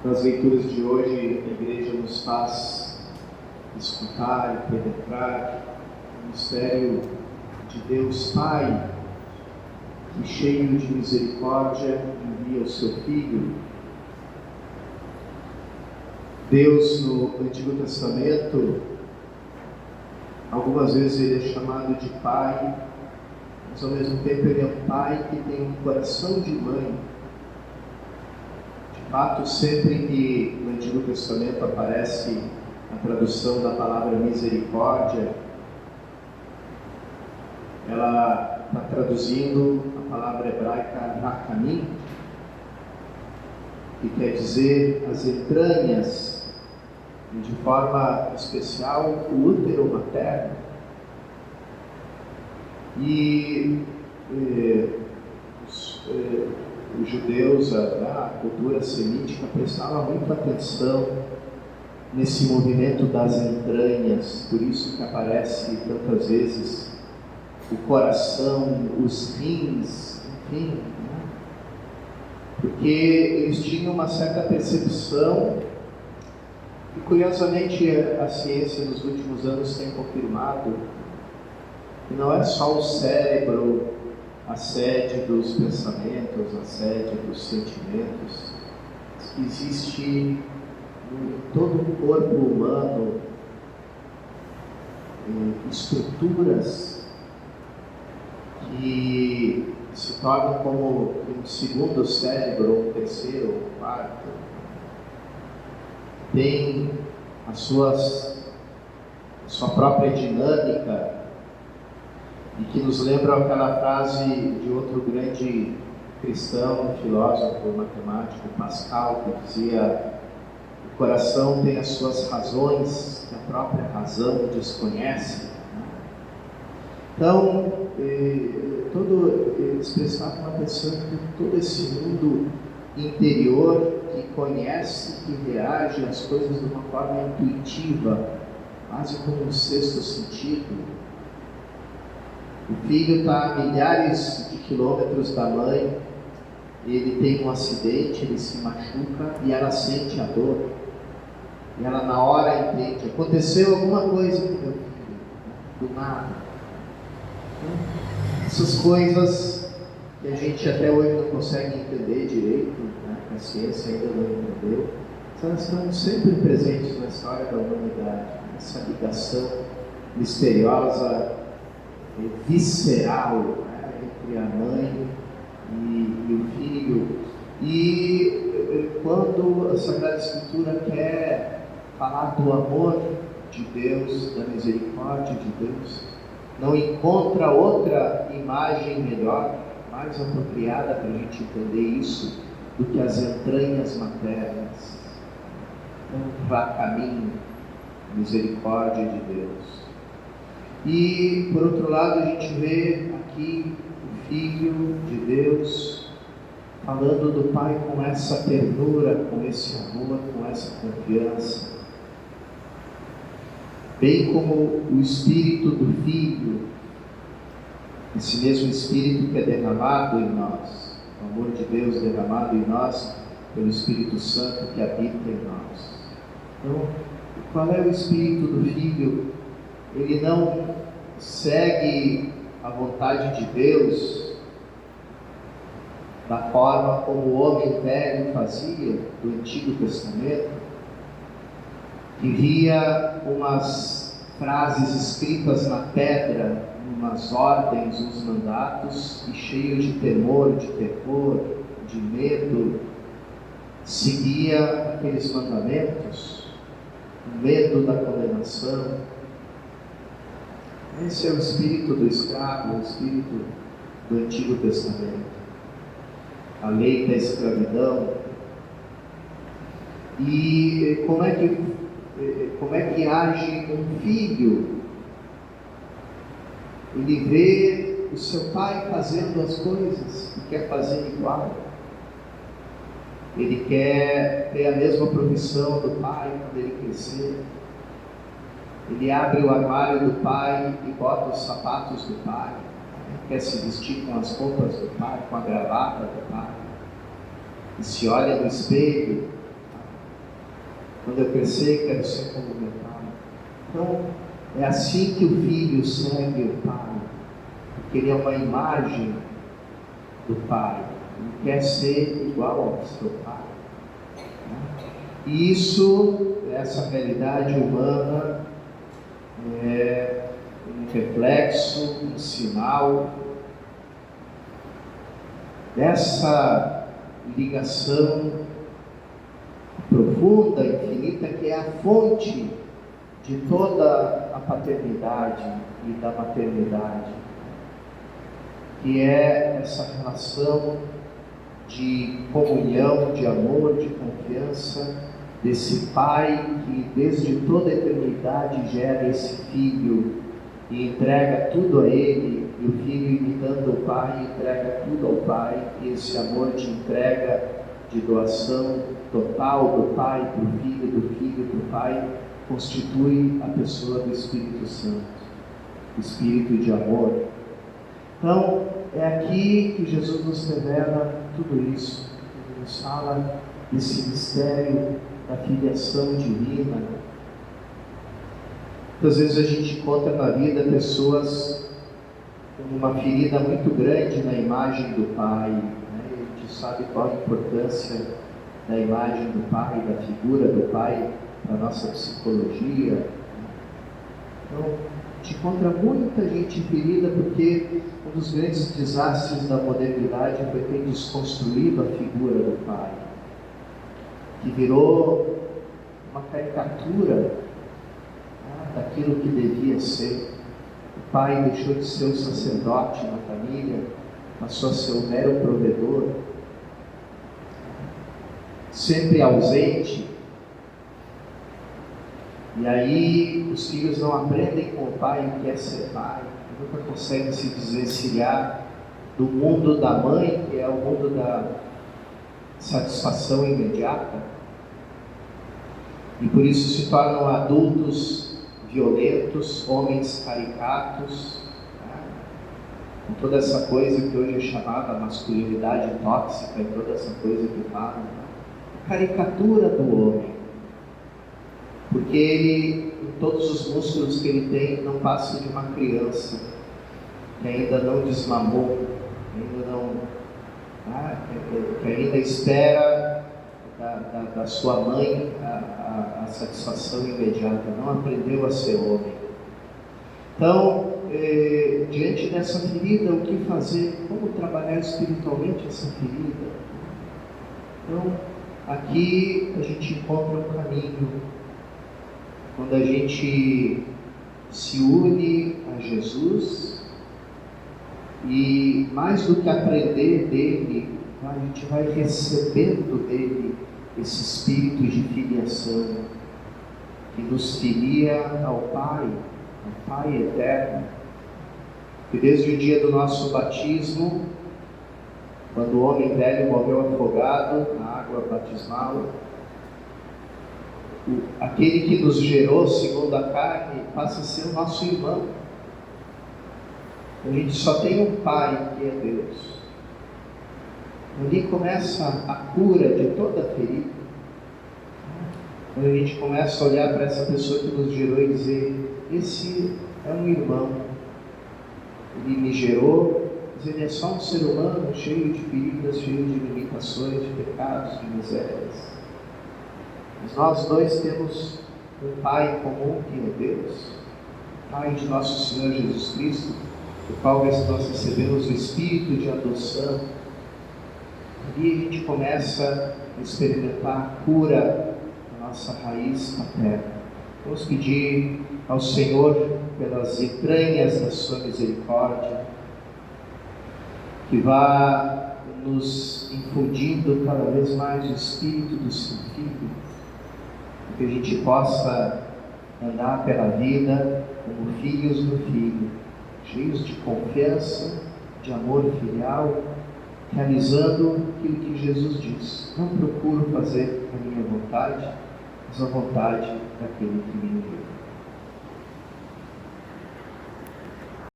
Nas leituras de hoje, a igreja nos faz escutar e penetrar o mistério de Deus Pai, que, cheio de misericórdia, envia o seu Filho. Deus, no Antigo Testamento, algumas vezes ele é chamado de Pai, mas ao mesmo tempo ele é um Pai que tem um coração de mãe. De fato, sempre que no Antigo Testamento aparece a tradução da palavra misericórdia, ela está traduzindo a palavra hebraica rakamim, que quer dizer as entranhas, e de forma especial o útero materno. E os judeus, a cultura semítica, prestava muita atenção nesse movimento das entranhas, por isso que aparece tantas vezes o coração, os rins, enfim, né? Porque eles tinham uma certa percepção, e curiosamente a ciência nos últimos anos tem confirmado que não é só o cérebro a sede dos pensamentos, a sede dos sentimentos, mas que existe em todo o corpo humano estruturas que se tornam como um segundo cérebro, ou um terceiro, ou um quarto. Tem a sua própria dinâmica, e que nos lembra aquela frase de outro grande cristão, filósofo, matemático, Pascal, que dizia: o coração tem as suas razões que a própria razão desconhece. Então, eles prestavam atenção em todo esse mundo interior que conhece, que reage às coisas de uma forma intuitiva, quase como um sexto sentido. O filho está a milhares de quilômetros da mãe, ele tem um acidente, ele se machuca e ela sente a dor. E ela na hora entende, aconteceu alguma coisa com meu filho, do nada. Essas coisas que a gente até hoje não consegue entender direito, né? A ciência ainda não entendeu, elas estão sempre presentes na história da humanidade. Essa ligação misteriosa, visceral, né? Entre a mãe e o filho. E quando a Sagrada Escritura quer falar do amor de Deus, da misericórdia de Deus, não encontra outra imagem melhor, mais apropriada para a gente entender isso, do que as entranhas maternas. Um caminho, misericórdia de Deus. E, por outro lado, a gente vê aqui o Filho de Deus falando do Pai com essa ternura, com esse amor, com essa confiança. Bem como o Espírito do Filho, esse mesmo Espírito que é derramado em nós, o amor de Deus derramado em nós pelo Espírito Santo que habita em nós. Então, qual é o Espírito do Filho? Ele não segue a vontade de Deus da forma como o homem velho fazia do Antigo Testamento, que via umas frases escritas na pedra, umas ordens, uns mandatos, e cheio de temor, de terror, de medo, seguia aqueles mandamentos, o medo da condenação. Esse é o espírito do escravo, o espírito do Antigo Testamento. A lei da escravidão. E como é que age um filho? Ele vê o seu pai fazendo as coisas e quer fazer igual. Ele quer ter a mesma profissão do pai quando ele crescer. Ele abre o armário do pai e bota os sapatos do pai. Quer se vestir com as roupas do pai, com a gravata do pai. E se olha no espelho Quando eu crescer, quero ser como meu pai. Então, é assim que o filho segue o pai, porque ele é uma imagem do pai, ele quer ser igual ao seu pai. E isso, essa realidade humana, é um reflexo, um sinal dessa ligação profunda, infinita, que é a fonte de toda a paternidade e da maternidade, que é essa relação de comunhão, de amor, de confiança desse pai que desde toda a eternidade gera esse filho e entrega tudo a ele, e o filho, imitando o pai, entrega tudo ao pai, e esse amor de entrega, de doação total do pai para o filho, do filho para o pai, constitui a pessoa do Espírito Santo, o Espírito de amor. Então, é aqui que Jesus nos revela tudo isso. Ele nos fala desse mistério da filiação divina. Muitas vezes a gente encontra na vida pessoas com uma ferida muito grande na imagem do pai, né? A gente sabe qual a importância da imagem do pai, da figura do pai para a nossa psicologia. Então, a gente encontra muita gente ferida porque um dos grandes desastres da modernidade foi ter desconstruído a figura do pai, que virou uma caricatura daquilo que devia ser. O pai deixou de ser o sacerdote na família, passou a ser o mero provedor, sempre ausente. E aí os filhos não aprendem com o pai o que é ser pai, nunca conseguem se desvencilhar do mundo da mãe, que é o mundo da satisfação imediata, e por isso se tornam adultos violentos, homens caricatos, né? Com toda essa coisa que hoje é chamada masculinidade tóxica e toda essa coisa que fala, né? A caricatura do homem, porque ele, em todos os músculos que ele tem, não passa de uma criança que ainda não desmamou, ainda não, que ainda espera da sua mãe a satisfação imediata, não aprendeu a ser homem. Então, diante dessa ferida, o que fazer? Como trabalhar espiritualmente essa ferida? Então, aqui a gente encontra um caminho, quando a gente se une a Jesus e mais do que aprender dele, a gente vai recebendo dele esse espírito de filiação que nos filia ao Pai eterno, que desde o dia do nosso batismo, quando o homem velho morreu afogado na água batismal, aquele que nos gerou segundo a carne passa a ser o nosso irmão. A gente só tem um Pai que é Deus. Ali começa a cura de toda a ferida. Quando a gente começa a olhar para essa pessoa que nos gerou e dizer: esse é um irmão, ele me gerou, mas ele é só um ser humano cheio de feridas, cheio de limitações, de pecados, de misérias. Mas nós dois temos um Pai comum que é Deus, Pai de nosso Senhor Jesus Cristo, do qual nós recebemos o Espírito de adoção. E a gente começa a experimentar a cura da nossa raiz paterna. Vamos pedir ao Senhor, pelas entranhas da sua misericórdia, que vá nos infundindo cada vez mais o Espírito do seu Filho, que a gente possa andar pela vida como filhos do Filho, cheios de confiança, de amor filial, realizando aquilo que Jesus diz: não procuro fazer a minha vontade, mas a vontade daquele que me enviou.